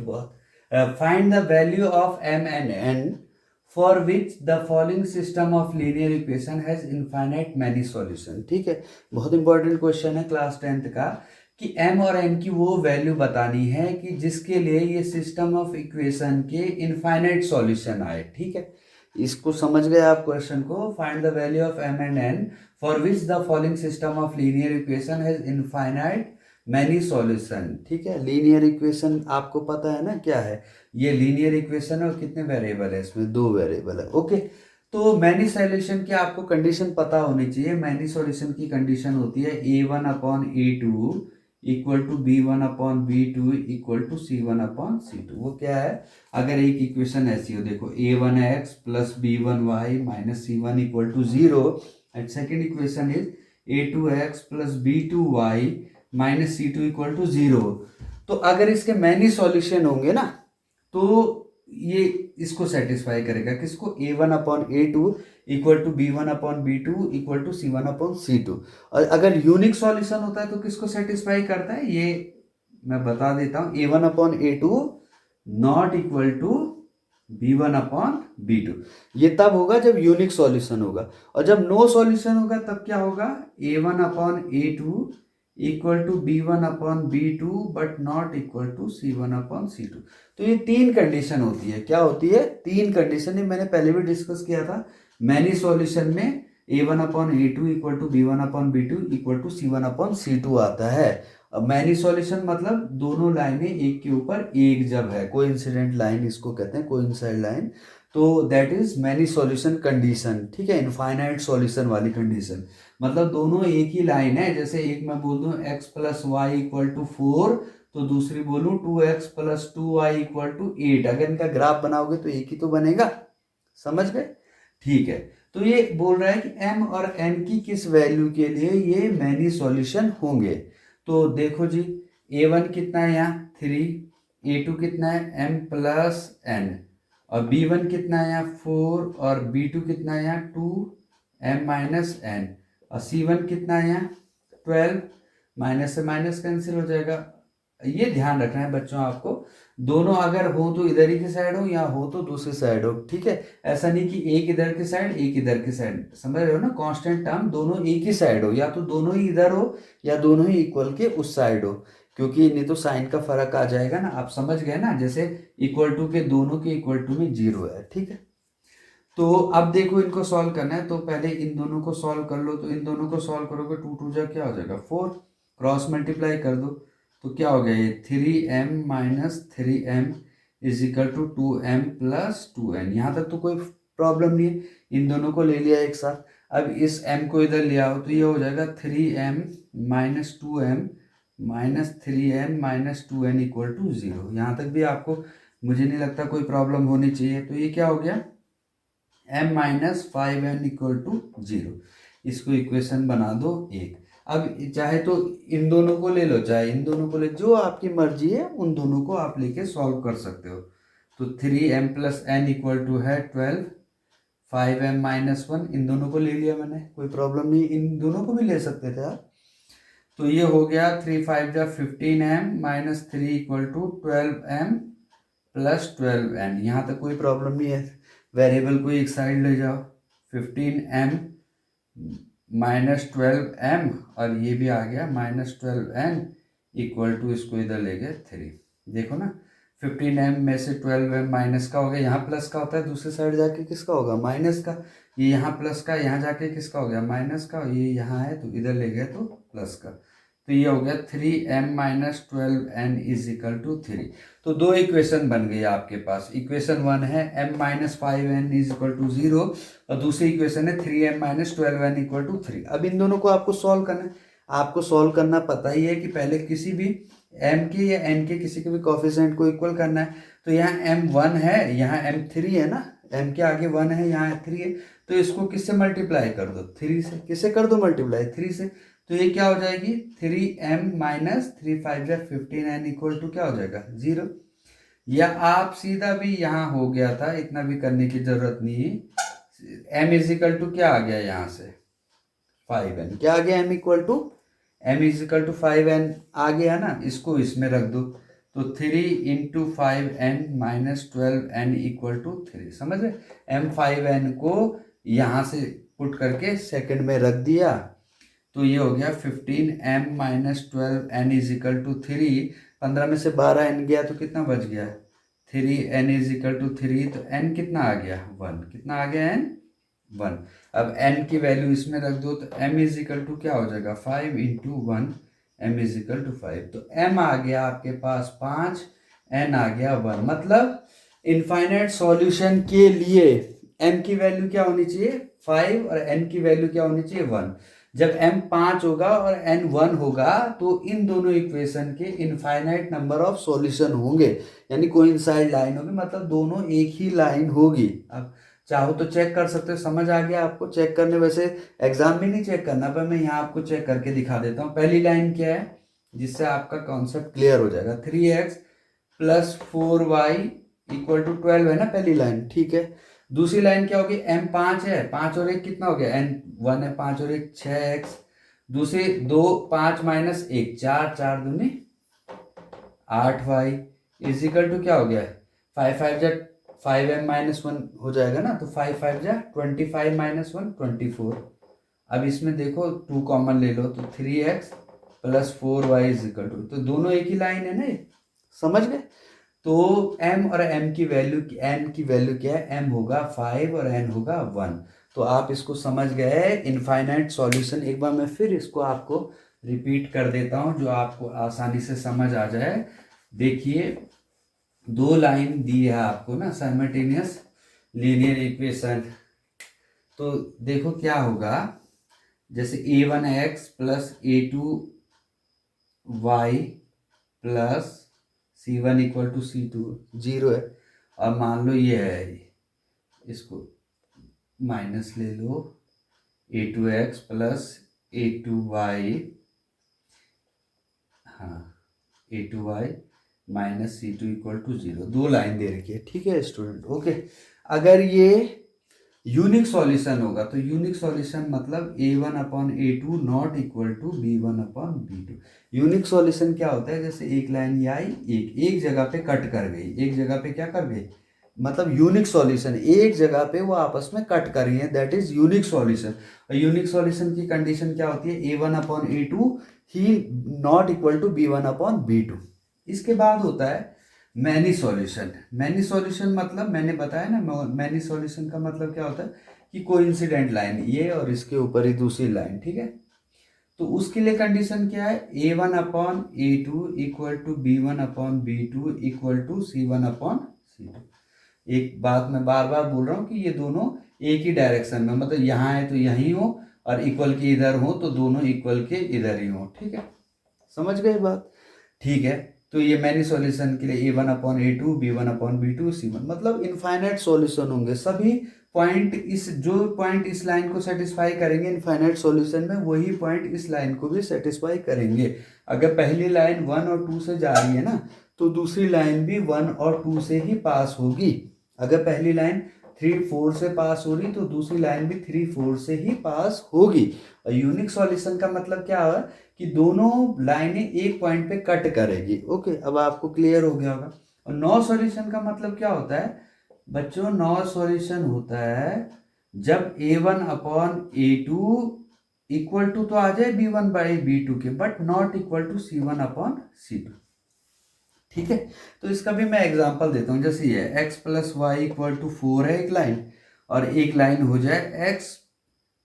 बहुत। Find the value of m and n for which the following system of linear equation has infinite many solution. ठीक है, बहुत important question है class 10th का कि m और n की वो वैल्यू बतानी है कि जिसके लिए ये सिस्टम ऑफ इक्वेशन के इनफाइनाइट सॉल्यूशन आए। ठीक है, इसको समझ गए आप क्वेश्चन को। Find the value of m and n for which the following system of linear equation has infinite many solution. ठीक है, लीनियर इक्वेशन आपको पता है ना क्या है, ये लीनियर इक्वेशन और कितने वेरिएबल है इसमें, 2 वेरिएबल है। ओके, तो मैनी सॉल्यूशन की आपको कंडीशन पता होनी चाहिए। मैनी सॉल्यूशन की कंडीशन होती है a1/a2 equal to b1/b2 equal to c1/c2। वो क्या है, अगर एक इक्वेशन ऐसी हो, देखो a1x plus b1y minus c1 equal to 0 and second equation is a2x plus b2y minus c2 equal to 0। तो अगर इसके मैनी सॉल्यूशन होंगे ना तो ये इसको सेटिस्फाई करेगा, किसको, a1/a2 equal to b1/b2 equal to c1/c2। और अगर यूनिक सॉल्यूशन होता है तो किसको सेटिस्फाई करता है, ये मैं बता देता हूं, a1/a2 not equal to b1/b2। ये तब होगा जब यूनिक सॉल्यूशन होगा, और जब नो सॉल्यूशन होगा तब क्या होगा, a1/a2 equal to b1/b2 but not equal to c1/c2। तो ये 3 कंडीशन होती है। क्या होती है, 3 कंडीशन, ये मैंने पहले भी डिस्कस किया था। मैनी सॉल्यूशन में a1/a2 equal to b1/b2 equal to c1/c2 आता है। अब मैनी सॉल्यूशन मतलब दोनों लाइनें एक के ऊपर एक जब है, कोइंसिडेंट लाइन इसको कहते हैं, कोइंसाइड लाइन, तो that is many solution condition. ठीक है, इनफाइनाइट सॉल्यूशन वाली कंडीशन मतलब दोनों एक ही लाइन है। जैसे एक मैं बोल दूं x plus Y equal to 4, तो दूसरी बोलूं 2x plus 2y equal to 8। अगर इनका ग्राफ बनाओगे तो एक ही तो बनेगा, समझ गए। ठीक है, तो ये बोल रहा है कि m और n की किस वैल्यू के लिए ये मैनी सॉल्यूशन होंगे। तो देखो जी, a1 कितना है यहाँ 3, a2 कितना है m प्लस n, और b1 कितना है यहाँ 4, और b2 कितना है यहाँ 2m माइनस n, और c1 कितना है यहाँ 12। माइनस से माइनस कैंसिल हो जाएगा। ये ध्यान रखना है बच्चों आपको, दोनों अगर हो तो इधर ही की साइड हो या हो तो दूसरी साइड हो। ठीक है, ऐसा नहीं कि एक इधर की साइड एक इधर की साइड, समझ रहे हो ना, कांस्टेंट टर्म दोनों एक ही साइड हो, या तो दोनों ही इधर हो या दोनों ही इक्वल के उस साइड हो, क्योंकि नहीं तो साइन का फर्क आ जाएगा ना। आप समझ गए ना, जैसे इक्वल टू के दोनों के इक्वल टू में 0 है। ठीक है, तो अब देखो इनको सॉल्व करना है, तो पहले इन दोनों को सॉल्व कर लो। तो इन दोनों को सॉल्व करोगे 2 2 जा क्या हो जाएगा 4, क्रॉस मल्टीप्लाई कर दो तो क्या हो गया, ये 3m minus 3m is equal to 2m plus 2n। यहाँ तक तो कोई प्रॉब्लम नहीं है, इन दोनों को ले लिया एक साथ। अब इस m को इधर ले आओ तो ये हो जाएगा 3m minus 2m minus 3m minus 2n equal to 0। यहाँ तक भी आपको मुझे नहीं लगता कोई प्रॉब्लम होनी चाहिए। तो ये क्या हो गया, m minus 5n equal to 0। इसको इक्वेशन बना दो एक। अब चाहे तो इन दोनों को ले लो, चाहे इन दोनों को ले, जो आपकी मर्जी है उन दोनों को आप लेके सॉल्व कर सकते हो। तो 3m plus n equal to है 12, 5m माइनस 1, इन दोनों को ले लिया मैंने, कोई प्रॉब्लम नहीं, इन दोनों को भी ले सकते थे आप। तो ये हो गया 3 5 जा 15m minus 3 equal to 12m plus 12n। यहाँ तक कोई प्रॉब्लम नहीं है, वेरिएबल को एक साइड ले जाओ, 15m माइनस 12m, और ये भी आ गया माइनस 12n इक्वल टू, इसको इधर ले गए 3। देखो ना, 15m में से 12m माइनस का हो गया, यहाँ प्लस का होता है, दूसरी साइड जाके किसका होगा, माइनस का। ये यहाँ प्लस का, यहाँ जाके किसका हो गया, माइनस का। ये यहाँ है तो इधर ले गए तो प्लस का। तो ये हो गया 3m minus 12n is equal to 3। तो दो इक्वेशन बन गई आपके पास। इक्वेशन 1 है m minus 5n is equal to 0, और दूसरी इक्वेशन है 3m minus 12n equal to 3। अब इन दोनों को आपको सॉल्व करना है। आपको सॉल्व करना पता ही है कि पहले किसी भी m के या n के किसी के भी कोफिशिएंट को इक्वल करना है। तो यहाँ m1 है, यहाँ m3 है ना, m के आगे 1 है, यहाँ 3 है, तो इसको किससे मल्टीप्लाई कर दो, 3 से। किससे कर दो मल्टीप्लाई, 3 से। तो ये क्या हो जाएगी, 3m माइनस 3 5 जा 15n इक्वल टू क्या हो जाएगा 0। या आप सीधा भी, यहाँ हो गया था, इतना भी करने की जरूरत नहीं है। m इज इक्वल टू क्या आ गया यहाँ से 5n, क्या आ गया m इक्वल टू 5n आ गया ना, इसको इसमें रख दो, तो 3 × 5n-12n इक्वल टू 3, समझ रहे। m5n को यहाँ से पुट करके सेकंड में रख दिया तो ये हो गया 15m-12n इज इक्वल टू 3। 15 में से 12n गया तो कितना बच गया 3n इज इक्वल टू 3, तो n कितना आ गया 1, कितना आ गया n 1। अब n की वैल्यू इसमें रख दो तो m इज इक्वल टू क्या हो जाएगा 5 × 1, m इज इक्वल टू 5, तो m आ गया आपके पास 5, n आ गया 1। मतलब इनफाइनाइट सॉल्यूशन के लिए m की वैल्यू क्या होनी चाहिए 5 और n की वैल्यू क्या होनी चाहिए 1। जब m 5 होगा और n 1 होगा तो इन दोनों इक्वेशन के इनफाइनाइट नंबर ऑफ सॉल्यूशन होंगे, यानी कोइंसाइड लाइन होगी, मतलब दोनों एक ही लाइन होगी। अब चाहो तो चेक कर सकते हो, समझ आ गया आपको। चेक करने वैसे एग्जाम में नहीं चेक करना, पर मैं यहाँ आपको चेक करके दिखा देता हूँ। पहली लाइन क्या है जिससे आपका कॉन्सेप्ट क्लियर हो जाएगा, 3x + 4y = 12 है ना पहली लाइन, ठीक है। दूसरी लाइन क्या होगी m 5 है, 5 और 1 कितना हो गया n 1 है, 5 और 1 6x। दूसरी 2 5 - 1 4, 4 दूनी 8y इज इक्वल टू क्या हो गया 5 5 जा 5m - 1 हो जाएगा ना, तो 5 5 जा 25 - 1 24। अब इसमें देखो 2 कॉमन ले लो तो 3x + 4y is equal to, तो दोनों एक ही लाइन है ना ये, समझ गए। तो m और m की वैल्यू n की वैल्यू क्या है, m होगा 5 और n होगा 1। तो आप इसको समझ गए इनफाइनाइट सॉल्यूशन। एक बार मैं फिर इसको आपको रिपीट कर देता हूँ जो आपको आसानी से समझ आ जाए। देखिए 2 लाइन दी है आपको ना साइमल्टेनियस लीनियर इक्वेशन, तो देखो क्या होगा, जैसे a1x + a2y + c1 = c2 0 है। अब मान लो ये है, इसको माइनस ले लो, a2x + a2y, हाँ a2y - c2 = 0, 2 लाइन दे रखी है, ठीक है स्टूडेंट, ओके। अगर ये यूनिक सॉल्यूशन होगा तो यूनिक सॉल्यूशन मतलब a1/a2 not equal to b1/b2। Unique solution क्या होता है, जैसे एक लाइन ये आई, एक जगह पे कट कर गई, एक जगह पे क्या कर गई, मतलब यूनिक सॉल्यूशन एक जगह पे वो आपस में कट कर रही है, दैट इज यूनिक सॉल्यूशन। और यूनिक सॉल्यूशन की कंडीशन क्या होती है, a1/a2 he not equal to b1/b2। इसके बाद होता है मैनी सॉल्यूशन। मैनी सॉल्यूशन मतलब मैंने बताया ना, मैनी सॉल्यूशन का मतलब क्या होता है कि कोइंसिडेंट लाइन ये और इसके ऊपर ही दूसरी लाइन, ठीक है। तो उसके लिए कंडीशन क्या है, a1/a2 = b1/b2 = c1/c2। एक बात मैं बार बार बोल रहा हूँ कि ये दोनों एक ही डायरेक्शन में, मतलब यहाँ है तो यहीं हो और इक्वल के इधर हो तो दोनों इक्वल के इधर ही हो, ठीक है, समझ गए बात, ठीक है। तो ये मैनी सॉल्यूशन के लिए a1/a2 b1/b2 c1, मतलब इनफाइनाइट सॉल्यूशन होंगे सभी पॉइंट। इस जो पॉइंट इस लाइन को सेटिस्फाई करेंगे इनफाइनाइट सॉल्यूशन में, वही पॉइंट इस लाइन को भी सेटिस्फाई करेंगे। अगर पहली लाइन 1 और 2 से जा रही है ना, तो दूसरी लाइन भी 1 और 2 से ही पास होगी। अगर पहली लाइन 3 4 से पास हो रही तो दूसरी लाइन भी 3 4 से ही पास होगी। और यूनिक सॉल्यूशन का मतलब क्या है कि दोनों लाइनें एक पॉइंट पे कट करेगी, ओके। अब आपको क्लियर हो गया होगा। और नो सॉल्यूशन का मतलब क्या होता है बच्चों, नो सॉल्यूशन होता है जब a1/a2 इक्वल टू तो आ जाए b1/b2 के, but not equal to c1/c2, ठीक है। तो इसका भी मैं एग्जांपल देता हूँ, जैसे ये x + y = 4 है एक लाइन, और एक लाइन हो जाए x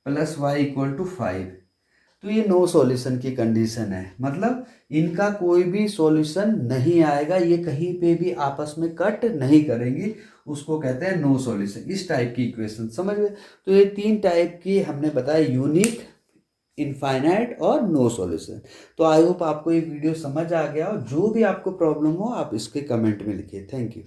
+ y = 5, तो ये नो सॉल्यूशन की कंडीशन है, मतलब इनका कोई भी सॉल्यूशन नहीं आएगा, ये कहीं पे भी आपस में कट नहीं करेंगी, उसको कहते हैं नो सॉल्यूशन। इस टाइप की इक्वेशन समझ गए। तो ये 3 टाइप की हमने बताया, यूनिक, इनफाइनाइट और नो सॉल्यूशन। तो आई होप आपको ये वीडियो समझ आ गया हो। जो भी आपको प्रॉब्लम हो आप इसके कमेंट में लिखिए। Thank you.